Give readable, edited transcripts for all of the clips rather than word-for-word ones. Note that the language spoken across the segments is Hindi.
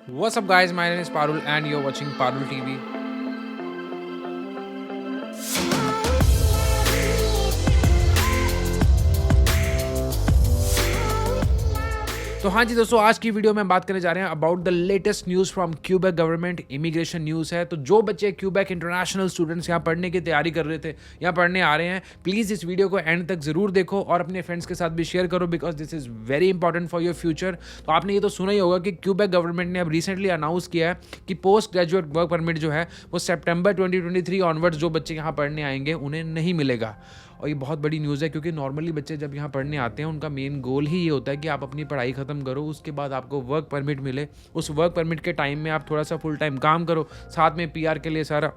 What's up, guys? My name is Parul, and you're watching Parul TV. तो हाँ जी दोस्तों, आज की वीडियो में हम बात करने जा रहे हैं about the latest news from Quebec government. Immigration news है। तो जो बच्चे क्यूबेक इंटरनेशनल स्टूडेंट्स यहाँ पढ़ने की तैयारी कर रहे थे, यहाँ पढ़ने आ रहे हैं, प्लीज़ इस वीडियो को एंड तक ज़रूर देखो और अपने फ्रेंड्स के साथ भी शेयर करो, because this is very important for your future. तो आपने ये तो सुना ही होगा कि क्यूबेक गवर्नमेंट ने अब रिसेंटली अनाउंस किया है कि पोस्ट ग्रेजुएट वर्क परमिट जो है वो सितंबर 2023 ऑनवर्ड्स जो बच्चे यहाँ पढ़ने आएंगे उन्हें नहीं मिलेगा। और ये बहुत बड़ी न्यूज़ है, क्योंकि नॉर्मली बच्चे जब यहाँ पढ़ने आते हैं उनका मेन गोल ही ये होता है कि आप अपनी पढ़ाई ख़त्म करो, उसके बाद आपको वर्क परमिट मिले। उस वर्क परमिट के टाइम में आप थोड़ा सा फुल टाइम काम करो, साथ में पीआर के लिए सारा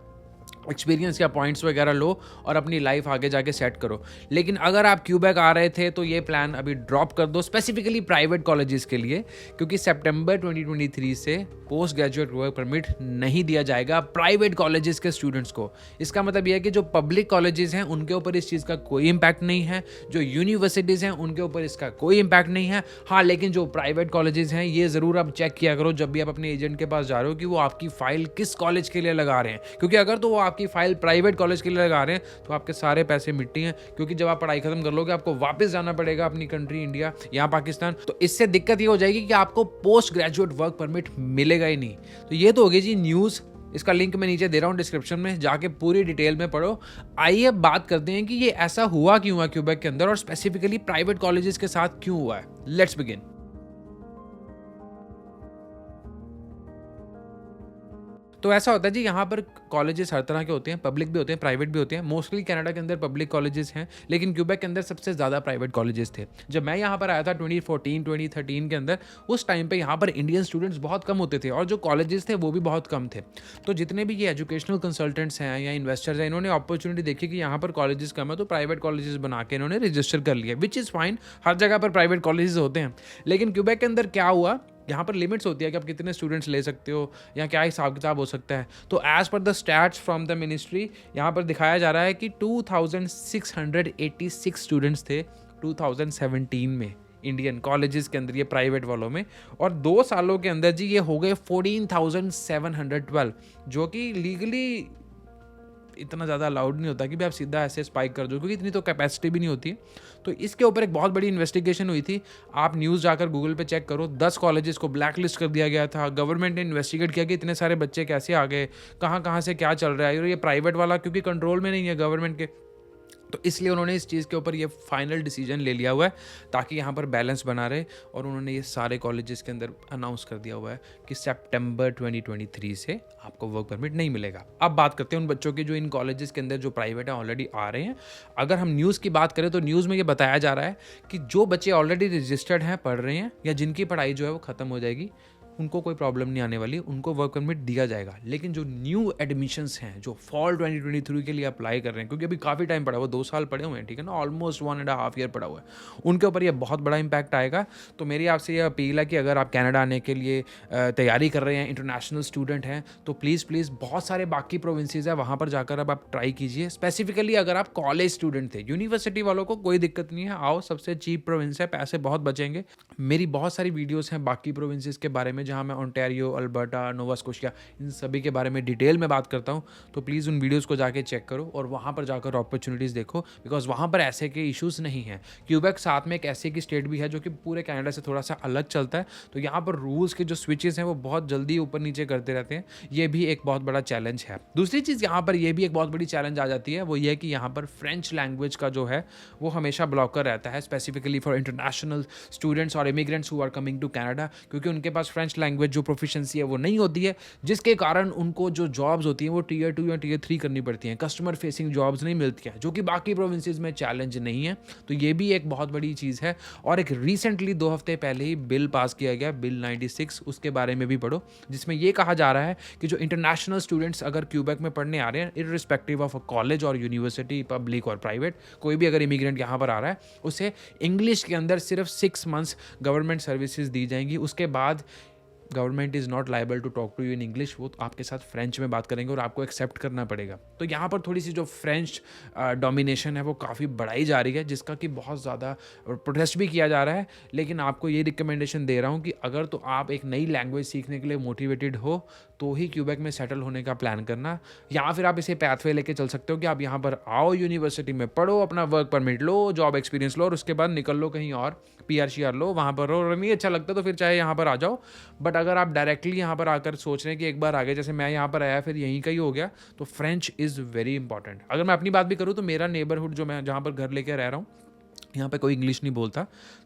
एक्सपीरियंस या पॉइंट्स वगैरह लो और अपनी लाइफ आगे जाके सेट करो। लेकिन अगर आप क्यूबेक आ रहे थे तो ये प्लान अभी ड्रॉप कर दो, स्पेसिफिकली प्राइवेट कॉलेजेस के लिए, क्योंकि सितंबर 2023 से पोस्ट ग्रेजुएट वर्क परमिट नहीं दिया जाएगा प्राइवेट कॉलेजेस के स्टूडेंट्स को। इसका मतलब यह है कि जो पब्लिक कॉलेजेस हैं उनके ऊपर इस चीज़ का कोई इम्पैक्ट नहीं है, जो यूनिवर्सिटीज़ हैं उनके ऊपर इसका कोई इम्पैक्ट नहीं है। हाँ, लेकिन जो प्राइवेट कॉलेजेस हैं ये ज़रूर आप चेक किया करो जब भी आप अपने एजेंट के पास जा रहे हो कि वो आपकी फ़ाइल किस कॉलेज के लिए लगा रहे हैं, क्योंकि अगर तो वो आपकी फाइल प्राइवेट कॉलेज के लिए लगा रहे हैं तो आपके सारे पैसे मिट्टी हैं, क्योंकि जब आप पढ़ाई खत्म कर लोगे आपको वापस जाना पड़ेगा अपनी कंट्री इंडिया या पाकिस्तान। तो इससे दिक्कत ये हो जाएगी कि आपको पोस्ट ग्रेजुएट वर्क परमिट मिलेगा ही नहीं। तो ये तो होगी जी न्यूज़। इसका लिंक मैं नीचे दे रहा हूँ डिस्क्रिप्शन में, जाके पूरी डिटेल में पढ़ो। आइए अब बात करते हैं कि ये ऐसा हुआ क्यों है क्यूबेक के अंदर और स्पेसिफिकली प्राइवेट कॉलेजेस के साथ क्यों हुआ है। Let's begin. तो ऐसा होता है जी, यहाँ पर कॉलेजेस हर तरह के होते हैं, पब्लिक भी होते हैं, प्राइवेट भी होते हैं। मोस्टली कनाडा के अंदर पब्लिक कॉलेजेस हैं, लेकिन क्यूबेक के अंदर सबसे ज़्यादा प्राइवेट कॉलेजेस थे। जब मैं यहाँ पर आया था 2014-2013 के अंदर, उस टाइम पे यहाँ पर इंडियन स्टूडेंट्स बहुत कम होते थे और जो कॉलेजेस थे वो भी बहुत कम थे। तो जितने भी ये एजुकेशनल कंसल्टेंट्स हैं या इन्वेस्टर्स हैं, इन्होंने अपॉर्चुनिटी देखी कि यहाँ पर कॉलेजेस कम है, तो प्राइवेट कॉलेजेस बना के इन्होंने रजिस्टर कर लिया, विच इज़ फाइन। हर जगह पर प्राइवेट कॉलेजेस होते हैं। लेकिन क्यूबेक के अंदर क्या हुआ, यहाँ पर लिमिट्स होती है कि आप कितने स्टूडेंट्स ले सकते हो या क्या हिसाब किताब हो सकता है। तो as per the stats from the ministry यहाँ पर दिखाया जा रहा है कि 2686 स्टूडेंट्स थे 2017 में इंडियन कॉलेजेस के अंदर, ये प्राइवेट वालों में। और 2 सालों के अंदर जी ये हो गए 14,712, जो कि लीगली इतना ज़्यादा अलाउड नहीं होता कि भी आप सीधा ऐसे स्पाइक कर दो, क्योंकि इतनी तो कैपेसिटी भी नहीं होती है। तो इसके ऊपर एक बहुत बड़ी इन्वेस्टिगेशन हुई थी। आप न्यूज़ जाकर गूगल पे चेक करो, 10 कॉलेजेस को ब्लैक लिस्ट कर दिया गया था। गवर्नमेंट ने इन्वेस्टिगेट किया कि इतने सारे बच्चे कैसे आ गए, कहाँ कहाँ से क्या चल रहा है। और ये प्राइवेट वाला क्योंकि कंट्रोल में नहीं है गवर्नमेंट के, तो इसलिए उन्होंने इस चीज़ के ऊपर ये फाइनल डिसीजन ले लिया हुआ है ताकि यहाँ पर बैलेंस बना रहे। और उन्होंने ये सारे कॉलेजेस के अंदर अनाउंस कर दिया हुआ है कि सितंबर 2023 से आपको वर्क परमिट नहीं मिलेगा। अब बात करते हैं उन बच्चों की जो इन कॉलेजेस के अंदर जो प्राइवेट है ऑलरेडी आ रहे हैं। अगर हम न्यूज़ की बात करें तो न्यूज़ में ये बताया जा रहा है कि जो बच्चे ऑलरेडी रजिस्टर्ड हैं, पढ़ रहे हैं, या जिनकी पढ़ाई जो है वो ख़त्म हो जाएगी, उनको कोई प्रॉब्लम नहीं आने वाली, उनको वर्क परमिट दिया जाएगा। लेकिन जो न्यू एडमिशन्स हैं, जो फॉल 2023 के लिए अप्लाई कर रहे हैं, क्योंकि अभी काफ़ी टाइम पड़ा हुआ, 2 साल पड़े हुए हैं, ठीक है ना, ऑलमोस्ट 1.5 ईयर पड़ा हुआ है, उनके ऊपर ये बहुत बड़ा इंपैक्ट आएगा। तो मेरी आपसे ये अपील है कि अगर आप कनाडा आने के लिए तैयारी कर रहे हैं, इंटरनेशनल स्टूडेंट हैं, तो प्लीज़ बहुत सारे बाकी प्रोविंसेस है वहाँ पर जाकर अब आप ट्राई कीजिए। स्पेसिफिकली अगर आप कॉलेज स्टूडेंट थे, यूनिवर्सिटी वालों को कोई दिक्कत नहीं है, आओ, सबसे चीप प्रोविंस है, पैसे बहुत बचेंगे। मेरी बहुत सारी वीडियोज़ हैं बाकी प्रोविंसेस के बारे में, जहाँ मैं ओंटारियो, अल्बर्टा, नोवा स्कोशिया, इन सभी के बारे में डिटेल में बात करता हूँ। तो प्लीज़ उन वीडियोज़ को जाके चेक करो और वहाँ पर जाकर अपॉर्चुनिटीज़ देखो, बिकॉज वहाँ पर ऐसे के इश्यूज़ नहीं हैं। क्यूबेक साथ में एक ऐसे की स्टेट भी है जो कि पूरे कनाडा से थोड़ा सा अलग चलता है, तो यहाँ पर रूल्स के जो स्विचेस हैं वो बहुत जल्दी ऊपर नीचे करते रहते हैं। ये भी एक बहुत बड़ा चैलेंज है। दूसरी चीज़ यहाँ पर ये भी एक बहुत बड़ी चैलेंज आ जाती है, वो ये है कि यहाँ पर फ्रेंच लैंग्वेज का जो है वो हमेशा ब्लॉकर रहता है, स्पेसिफिकली फॉर इंटरनेशनल स्टूडेंट्स और immigrants who are coming to Canada, क्योंकि उनके पास फ्रेंच लैंग्वेज जो प्रोफिशिएंसी है वो नहीं होती है, जिसके कारण उनको जो जॉब्स होती हैं वो टीयर 2 या टीयर 3 करनी पड़ती हैं, कस्टमर फेसिंग जॉब्स नहीं मिलती हैं, जो कि बाकी प्रोविंसेस में चैलेंज नहीं है। तो ये भी एक बहुत बड़ी चीज़ है। और एक रिसेंटली 2 हफ्ते पहले ही बिल पास किया गया, बिल 96, उसके बारे में भी पढ़ो, जिसमें ये कहा जा रहा है कि जो इंटरनेशनल स्टूडेंट्स अगर क्यूबेक में पढ़ने आ रहे हैं, इररिस्पेक्टिव ऑफ अ कॉलेज और यूनिवर्सिटी, पब्लिक और प्राइवेट, कोई भी अगर इमिग्रेंट यहाँ पर आ रहा है, उसे इंग्लिश के अंदर सिर्फ 6 मंथ्स गवर्नमेंट सर्विसेज दी जाएंगी। उसके बाद government is not liable to talk to you in English, वो आपके साथ फ्रेंच में बात करेंगे और आपको एक्सेप्ट करना पड़ेगा। तो यहाँ पर थोड़ी सी जो फ्रेंच डोमिनेशन है वो काफ़ी बढ़ाई जा रही है, जिसका कि बहुत ज़्यादा प्रोटेस्ट भी किया जा रहा है। लेकिन आपको ये रिकमेंडेशन दे रहा हूँ कि अगर तो आप एक नई लैंग्वेज सीखने के लिए मोटिवेटेड हो तो ही क्यूबेक में सेटल होने का प्लान करना, या फिर आप इसे पैथवे लेके चल सकते हो कि आप यहाँ पर आओ, यूनिवर्सिटी में पढ़ो, अपना वर्क परमिट लो, जॉब एक्सपीरियंस लो और उसके बाद निकल लो कहीं और, PR लो, वहाँ पर रहो, और नहीं अच्छा लगता तो फिर चाहे यहाँ पर आ जाओ। बट अगर आप डायरेक्टली यहाँ पर आकर सोच रहे हैं कि एक बार आगे, जैसे मैं यहाँ पर आया फिर यहीं का ही हो गया, तो फ्रेंच इज़ वेरी इंपॉर्टेंट। अगर मैं अपनी बात भी करूँ तो मेरा नेबरहुड जो मैं जहाँ पर घर लेकर रह रहा हूँ, यहाँ पे कोई इंग्लिश नहीं बोलता,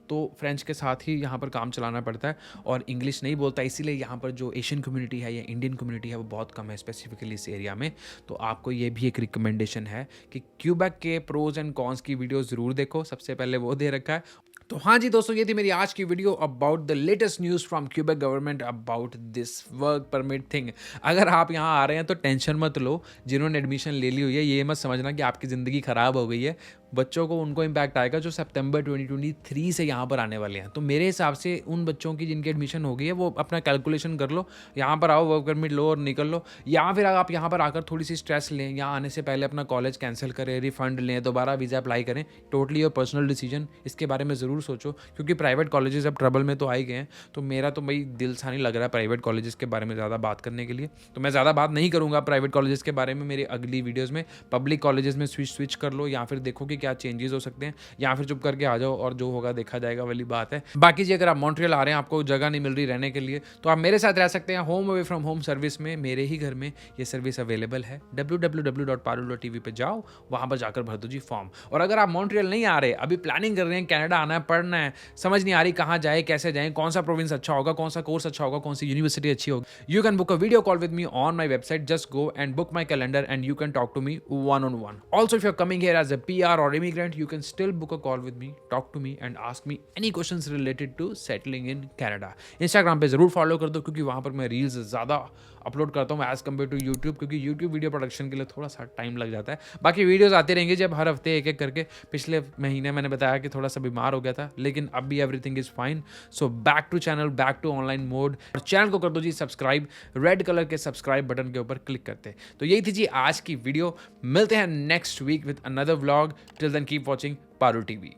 तो फ्रेंच के साथ ही यहाँ पर काम चलाना पड़ता है। और इंग्लिश नहीं बोलता, इसीलिए यहाँ पर जो एशियन कम्युनिटी है या इंडियन कम्युनिटी है वो बहुत कम है स्पेसिफिकली इस एरिया में। तो आपको ये भी एक रिकमेंडेशन है कि क्यूबेक के प्रोज एंड कॉन्स की वीडियो ज़रूर देखो, सबसे पहले वो दे रखा है। तो हाँ जी दोस्तों, ये थी मेरी आज की video about the latest news from Quebec government about this work permit thing. अगर आप यहाँ आ रहे हैं तो टेंशन मत लो, जिन्होंने एडमिशन ले ली हुई है ये मत समझना कि आपकी ज़िंदगी ख़राब हो गई है। बच्चों को उनको इम्पैक्ट आएगा जो सितंबर 2023 से यहाँ पर आने वाले हैं। तो मेरे हिसाब से उन बच्चों की जिनकी एडमिशन हो गई है वो अपना कैलकुलेशन कर लो, यहाँ पर आओ, वर्क परमिट लो और निकल लो। या फिर आप यहाँ पर आकर थोड़ी सी स्ट्रेस लें, यहाँ आने से पहले अपना कॉलेज कैंसिल करें, रिफंड लें, दोबारा वीज़ा अप्लाई करें, टोटली योर पर्सनल डिसीजन। इसके बारे में ज़रूर सोचो, क्योंकि प्राइवेट कॉलेजेस अब ट्रबल में तो आ ही गए हैं। तो मेरा तो भाई दिल सा नहीं लग रहा है प्राइवेट कॉलेजेस के बारे में ज़्यादा बात करने के लिए, तो मैं ज़्यादा बात नहीं करूँगा प्राइवेट कॉलेजेस के बारे में मेरी अगली वीडियोज़ में। पब्लिक कॉलेजेस में स्विच कर लो, या फिर देखो कि क्या चेंजेस हो सकते हैं, या फिर चुप करके आ जाओ और जो होगा देखा जाएगा वाली बात है। बाकी जी, अगर आप मॉन्ट्रियल आ रहे हैं, आपको जगह नहीं मिल रही रहने के लिए, तो आप मेरे साथ रह सकते हैं home away from home service में। मेरे ही घर में ये सर्विस अवेलेबल है। www.parul.tv पे जाओ, वहाँ पर जाकर भर दो जी फॉर्म। और अगर आप मॉन्ट्रियल नहीं आ रहे, अभी प्लानिंग कर रहे हैं कनाडा आना है, पढ़ना है, समझ नहीं आ रही कहाँ जाए, कैसे जाए, कौन सा प्रोविंस अच्छा होगा, कौन सा कोर्स अच्छा होगा, कौन सी यूनिवर्सिटी अच्छी होगी, you can book a video call with me on my website. Just go and book my calendar and you can talk to me one-on-one. Also, if you're coming here as a PR or immigrant, you can still book a call with me, talk to me and ask me any questions related to settling in Canada. Instagram पे ज़रूर फॉलो कर दो, क्योंकि वहाँ पर मैं रील्स ज़्यादा अपलोड करता हूँ एज़ कम्पेयर टू यूट्यूब, क्योंकि यूट्यूब वीडियो प्रोडक्शन के लिए थोड़ा सा टाइम लग जाता है। बाकी वीडियोज़ आते रहेंगे जब हर हफ्ते एक एक करके। पिछले महीने मैंने बताया कि थोड़ा सा बीमार हो गया था, लेकिन अब भी everything is fine. So back to channel, back to online mode. और चैनल को कर दो जी सब्सक्राइब, रेड कलर के सब्सक्राइब बटन के ऊपर क्लिक करते। तो यही थी जी आज की वीडियो। मिलते हैं next week with another vlog. Till then keep watching Parul TV.